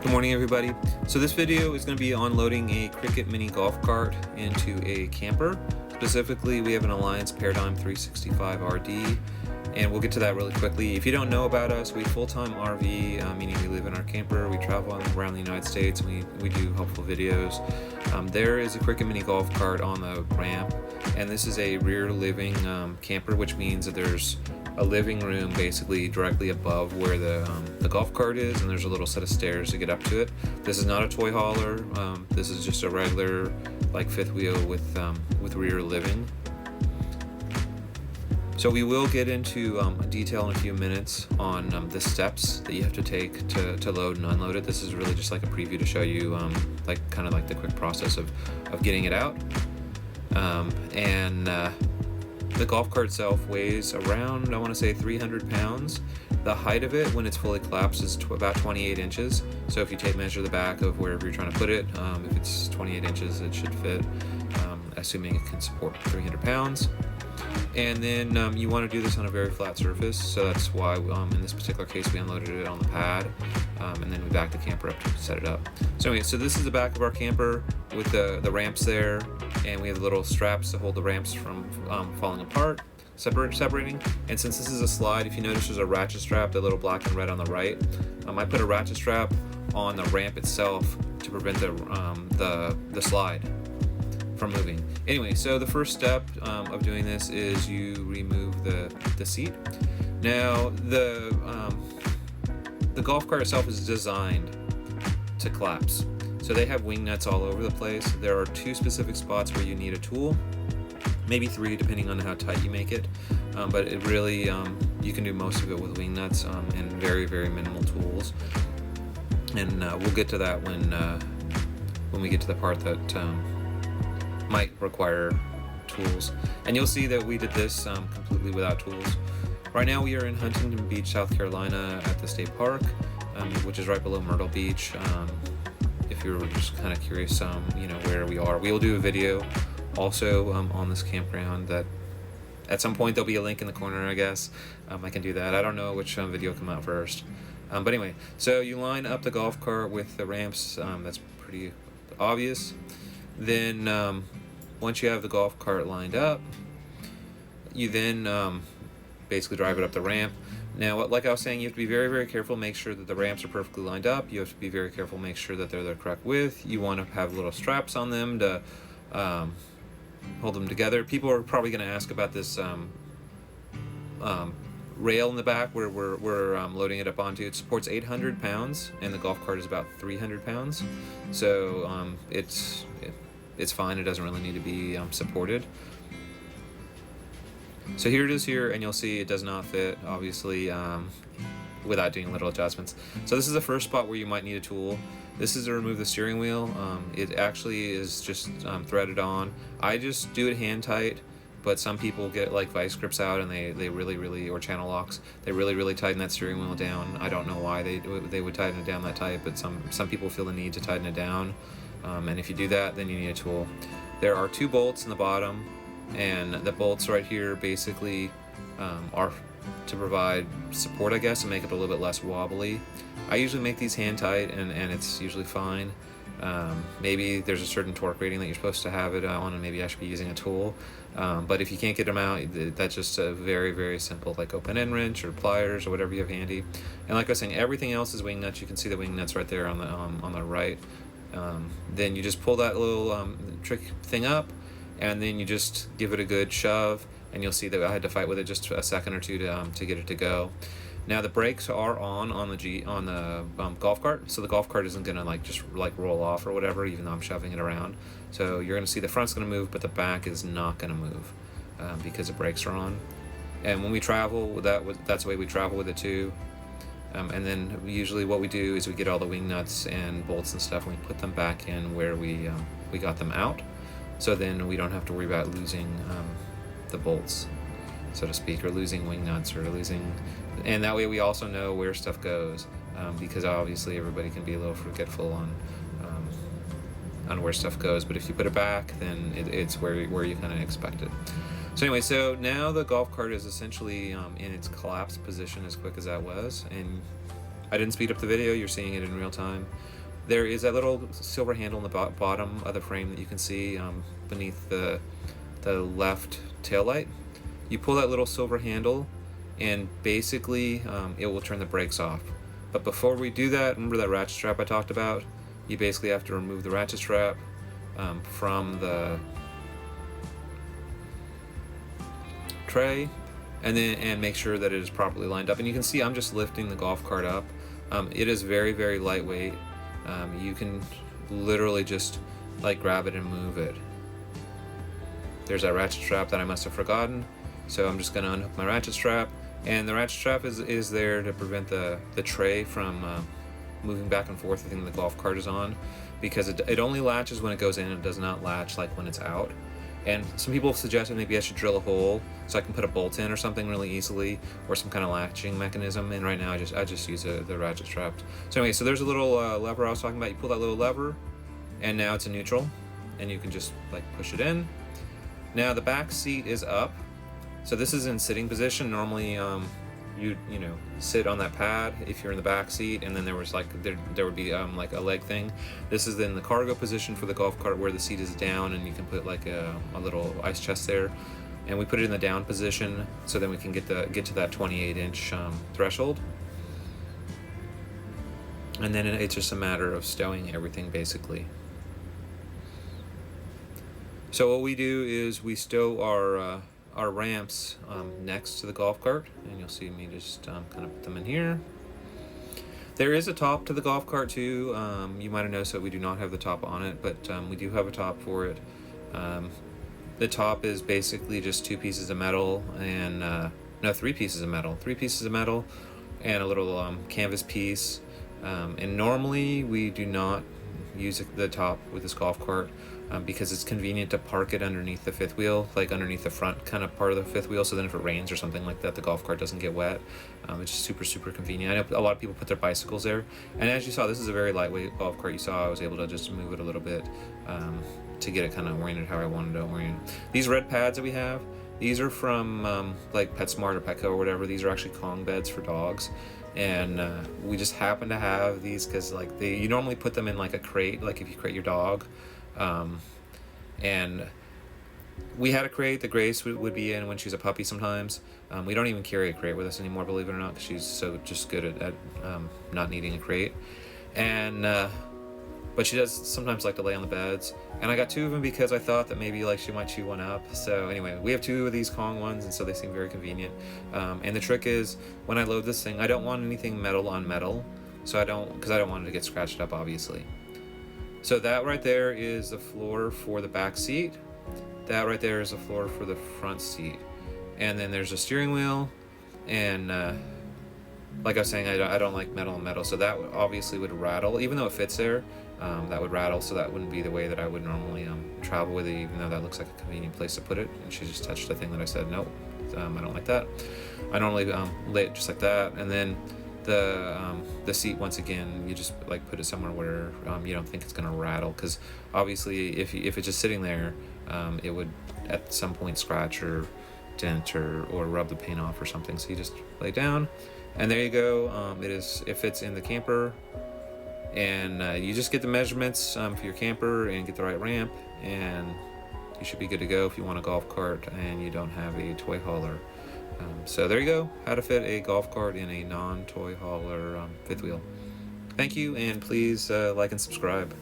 Good morning, everybody. So this video is going to be on loading a Cricket mini golf cart into a camper. Specifically, we have an Alliance Paradigm 365 RD, and we'll get to that really quickly. If you don't know about us, we full-time RV, meaning we live in our camper, we travel around the United States, and we do helpful videos. There is a Cricket mini golf cart on the ramp, and this is a rear living camper, which means that there's a living room basically directly above where the golf cart is, and there's a little set of stairs to get up to it. This is not a toy hauler. This is just a regular like fifth wheel with rear living. So we will get into detail in a few minutes on the steps that you have to take to load and unload it. This is really just like a preview to show you kind of like the quick process of getting it out. The golf cart itself weighs around, I want to say 300 pounds. The height of it when it's fully collapsed is about 28 inches. So if you measure the back of wherever you're trying to put it, if it's 28 inches, it should fit, assuming it can support 300 pounds. And then you want to do this on a very flat surface, so that's why in this particular case we unloaded it on the pad, and then we backed the camper up to set it up. So anyway, so this is the back of our camper with the ramps there, and we have the little straps to hold the ramps from falling apart, separating. And since this is a slide, if you notice there's a ratchet strap, the little black and red on the right. I put a ratchet strap on the ramp itself to prevent the slide from moving. Anyway, so the first step of doing this is you remove the seat. Now the golf cart itself is designed to collapse. So they have wing nuts all over the place. There are 2 specific spots where you need a tool, maybe 3 depending on how tight you make it. But it really, you can do most of it with wing nuts and very, very minimal tools. And we'll get to that when we get to the part that might require tools. And you'll see that we did this completely without tools. Right now we are in Huntington Beach, South Carolina at the state park, which is right below Myrtle Beach. If you're just kind of curious, where we are, we will do a video also on this campground that at some point there'll be a link in the corner, I guess. I can do that. I don't know which video will come out first. But anyway, so you line up the golf cart with the ramps. That's pretty obvious. Then once you have the golf cart lined up, you then basically drive it up the ramp. Now, like I was saying, you have to be very, very careful, make sure that the ramps are perfectly lined up. You have to be very careful, make sure that they're the correct width. You want to have little straps on them to hold them together. People are probably going to ask about this rail in the back where we're loading it up onto. It supports 800 pounds, and the golf cart is about 300 pounds. So it's fine. It doesn't really need to be supported. So here it is here, and you'll see it does not fit, obviously, without doing little adjustments. So this is the first spot where you might need a tool. This is to remove the steering wheel. It actually is just threaded on. I just do it hand tight, but some people get like vice grips out and they really, or channel locks, they really tighten that steering wheel down. I don't know why they would tighten it down that tight, but some people feel the need to tighten it down. And if you do that, then you need a tool. There are 2 bolts in the bottom, and the bolts right here basically are to provide support, I guess, and make it a little bit less wobbly. I usually make these hand tight, and it's usually fine. Maybe there's a certain torque rating that you're supposed to have it on, and maybe I should be using a tool. But if you can't get them out, that's just a very, very simple, like open-end wrench or pliers or whatever you have handy. And like I was saying, everything else is wing nuts. You can see the wing nuts right there on the right. Then you just pull that little trick thing up, and then you just give it a good shove, and you'll see that I had to fight with it just a second or two to get it to go. Now the brakes are on the golf cart, so the golf cart isn't gonna just roll off or whatever, even though I'm shoving it around. So you're gonna see the front's gonna move, but the back is not gonna move because the brakes are on. And when we travel, that's the way we travel with it too. And then usually what we do is we get all the wing nuts and bolts and stuff, and we put them back in where we got them out. So then we don't have to worry about losing the bolts, so to speak, or losing wing nuts, or losing. And that way we also know where stuff goes, because obviously everybody can be a little forgetful on where stuff goes. But if you put it back, then it's where you kind of expect it. So anyway, so now the golf cart is essentially in its collapsed position, as quick as that was, and I didn't speed up the video, you're seeing it in real time. There is that little silver handle in the bottom of the frame that you can see beneath the left tail light. You pull that little silver handle and basically it will turn the brakes off. But before we do that, remember that ratchet strap I talked about? You basically have to remove the ratchet strap from the tray and make sure that it is properly lined up. And you can see I'm just lifting the golf cart up. It is very, very lightweight. You can literally just like grab it and move it. There's that ratchet strap that I must have forgotten, so I'm just going to unhook my ratchet strap. And the ratchet strap is there to prevent the tray from moving back and forth the thing the golf cart is on, because it only latches when it goes in. It does not latch like when it's out. And some people have suggested maybe I should drill a hole so I can put a bolt in or something really easily, or some kind of latching mechanism. And right now I just use the ratchet strap. So anyway, so there's a little lever I was talking about. You pull that little lever, and now it's in neutral, and you can just like push it in. Now the back seat is up, so this is in sitting position. Normally you know, sit on that pad if you're in the back seat, and then there was like there would be like a leg thing. This is in the cargo position for the golf cart, where the seat is down and you can put like a little ice chest there. And we put it in the down position so then we can get to that 28-inch threshold. And then it's just a matter of stowing everything basically. So what we do is we stow our ramps next to the golf cart, and you'll see me just kind of put them in here. There is a top to the golf cart too. You might have noticed that we do not have the top on it, but we do have a top for it. The top is basically just 2 pieces of metal and no, 3 pieces of metal. 3 pieces of metal and a little canvas piece. And normally we do not use the top with this golf cart because it's convenient to park it underneath the fifth wheel, like underneath the front kind of part of the fifth wheel, so then if it rains or something like that, the golf cart doesn't get wet. It's just super convenient. I know a lot of people put their bicycles there, and as you saw, this is a very lightweight golf cart. You saw I was able to just move it a little bit to get it kind of oriented how I wanted to orient. These red pads that we have, these are from like PetSmart or Petco or whatever. These are actually Kong beds for dogs. And we just happen to have these because like you normally put them in like a crate, like if you crate your dog. And we had a crate that Grace would be in when she was a puppy sometimes. We don't even carry a crate with us anymore, believe it or not, because she's so just good at not needing a crate. And but she does sometimes like to lay on the beds. And I got 2 of them because I thought that maybe like she might chew one up. So anyway, we have 2 of these Kong ones, and so they seem very convenient. And the trick is, when I load this thing, I don't want anything metal on metal, so because I don't want it to get scratched up, obviously. So that right there is the floor for the back seat. That right there is the floor for the front seat. And then there's a steering wheel, and like I was saying, I don't like metal on metal, so that obviously would rattle, even though it fits there. That would rattle, so that wouldn't be the way that I would normally travel with it, even though that looks like a convenient place to put it. And she just touched the thing that I said, nope, I don't like that. I normally lay it just like that. And then the seat, once again, you just like put it somewhere where you don't think it's gonna rattle, because obviously if it's just sitting there, it would at some point scratch or dent or rub the paint off or something. So you just lay down, and there you go. It fits in the camper. And you just get the measurements for your camper and get the right ramp, and you should be good to go if you want a golf cart and you don't have a toy hauler. So there you go, how to fit a golf cart in a non-toy hauler fifth wheel. Thank you, and please like and subscribe.